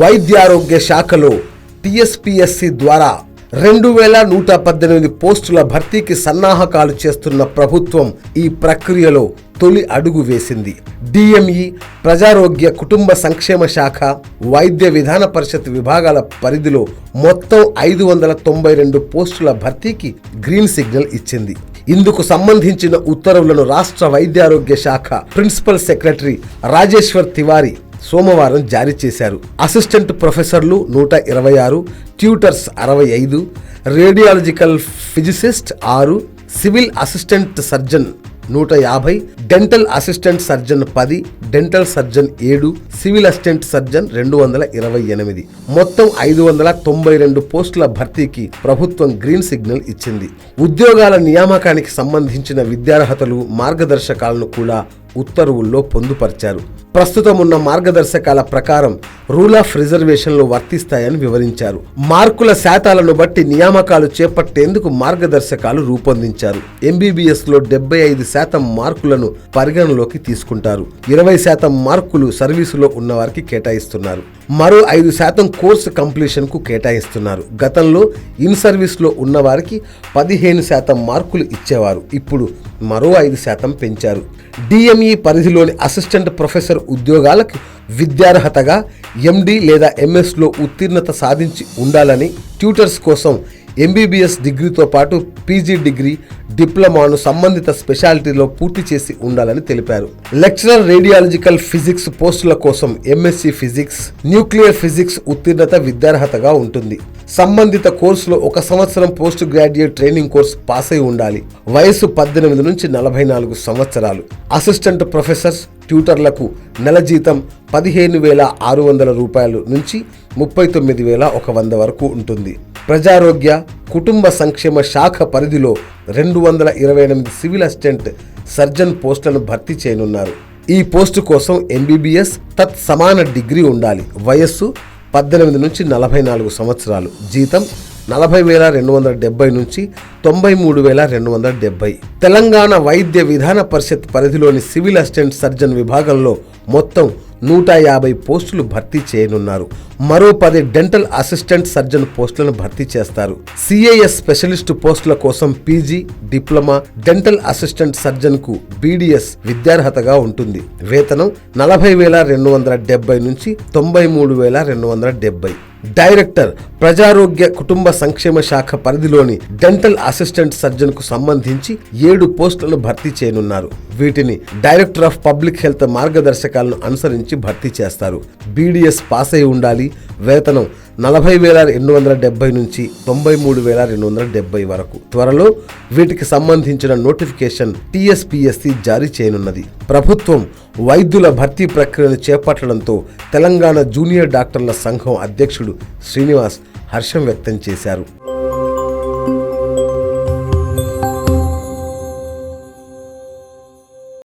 వైద్యారోగ్య శాఖలో టీఎస్పీఎస్సీ ద్వారా 2118 పోస్టుల భర్తీకి సన్నాహకాలు చేస్తున్న ప్రభుత్వం ఈ ప్రక్రియలో తొలి అడుగు వేసింది. డిఎంఈ, ప్రజారోగ్య కుటుంబ సంక్షేమ శాఖ, వైద్య విధాన పరిషత్ విభాగాల పరిధిలో మొత్తం 592 పోస్టుల భర్తీకి గ్రీన్ సిగ్నల్ ఇచ్చింది. ఇందుకు సంబంధించిన ఉత్తర్వులను రాష్ట్ర వైద్యారోగ్య శాఖ ప్రిన్సిపల్ సెక్రటరీ రాజేశ్వర్ తివారీ సోమవారం జారీ చేశారు. అసిస్టెంట్ ప్రొఫెసర్లు 126, tutors 65, radiological physicist 6, civil assistant surgeon 150, dental assistant surgeon 10, dental surgeon 7, civil assistant surgeon 228, మొత్తం 592 పోస్టుల భర్తీకి ప్రభుత్వం గ్రీన్ సిగ్నల్ ఇచ్చింది. ఉద్యోగాల నియామకానికి సంబంధించిన విద్యార్హతలు, మార్గదర్శకాలను కూడా ఉత్తర్వుల్లో పొందుపరిచారు. ప్రస్తుతం ఉన్న మార్గదర్శకాల ప్రకారం రూల్ ఆఫ్ రిజర్వేషన్లు వర్తిస్తాయని వివరించారు. మార్కుల శాతాలను బట్టి నియామకాలు చేపట్టేందుకు మార్గదర్శకాలు రూపొందించారు. ఎంబీబీఎస్లో 75% మార్కులను పరిగణలోకి తీసుకుంటారు. 20% మార్కులు సర్వీసులో ఉన్నవారికి కేటాయిస్తున్నారు. మరో 5% కోర్సు కంప్లీషన్ కు కేటాయిస్తున్నారు. గతంలో ఇన్ సర్వీస్ లో ఉన్నవారికి 15% మార్కులు ఇచ్చేవారు. ఇప్పుడు మరో 5% పెంచారు. డిఎంఈ పరిధిలోని అసిస్టెంట్ ప్రొఫెసర్ ఉద్యోగాలకు విద్యార్హతగా ఎండి లేదా ఎంఎస్లో ఉత్తీర్ణత సాధించి ఉండాలని, ట్యూటర్స్ కోసం ఎంబీబీఎస్ డిగ్రీతో పాటు పీజీ డిగ్రీ, డిప్లొమాను సంబంధిత స్పెషాలిటీలో పూర్తి చేసి ఉండాలని తెలిపారు. లెక్చరర్ రేడియాలజికల్ ఫిజిక్స్ పోస్టుల కోసం ఎంఎస్సి ఫిజిక్స్, న్యూక్లియర్ ఫిజిక్స్ ఉత్తీర్ణత విద్యార్హతగా ఉంటుంది. సంబంధిత కోర్సులో 1 సంవత్సరం post graduate training course pass అయి ఉండాలి. వయసు 18 నుంచి 44 సంవత్సరాలు. అసిస్టెంట్ ప్రొఫెసర్స్, ట్యూటర్లకు నెల జీతం 15,600 రూపాయలు నుంచి 39,100 వరకు ఉంటుంది. ప్రజారోగ్య కుటుంబ సంక్షేమ శాఖ పరిధిలో 228 సివిల్ అసిస్టెంట్ సర్జన్ పోస్టులను భర్తీ చేయనున్నారు. ఈ పోస్టు కోసం ఎంబీబీఎస్ తత్ సమాన డిగ్రీ ఉండాలి. వయస్సు 18 నుంచి 44 సంవత్సరాలు. జీతం 40,270 నుంచి 93,270. తెలంగాణ వైద్య విధాన పరిషత్ పరిధిలోని సివిల్ అసిస్టెంట్ సర్జన్ విభాగంలో మొత్తం 150 పోస్టులు భర్తీ చేయనున్నారు. మరో 10 డెంటల్ అసిస్టెంట్ సర్జన్ పోస్టులను భర్తీ చేస్తారు. సిఐఎస్ స్పెషలిస్ట్ పోస్టుల కోసం PG, diploma, dental assistant surgeon కు బీడీఎస్ విద్యార్హతగా ఉంటుంది. వేతనం 40,270 నుంచి 93,270. డైరెక్టర్ ప్రజారోగ్య కుటుంబ సంక్షేమ శాఖ పరిధిలోని డెంటల్ అసిస్టెంట్ సర్జన్ కు సంబంధించి 7 పోస్టులను భర్తీ చేయనున్నారు. వీటిని డైరెక్టర్ ఆఫ్ పబ్లిక్ హెల్త్ మార్గదర్శకాలను అనుసరించి భర్తీ చేస్తారు. బీడీఎస్ పాస్ అయి ఉండాలి. వేతనం 40,270 నుంచి 93,270 వరకు. త్వరలో వీటికి సంబంధించిన నోటిఫికేషన్ టీఎస్పీఎస్సీ జారీ చేయనున్నది. ప్రభుత్వం వైద్యుల భర్తీ ప్రక్రియను చేపట్టడంతో తెలంగాణ జూనియర్ డాక్టర్ల సంఘం అధ్యక్షుడు శ్రీనివాస్ హర్షం వ్యక్తం చేశారు.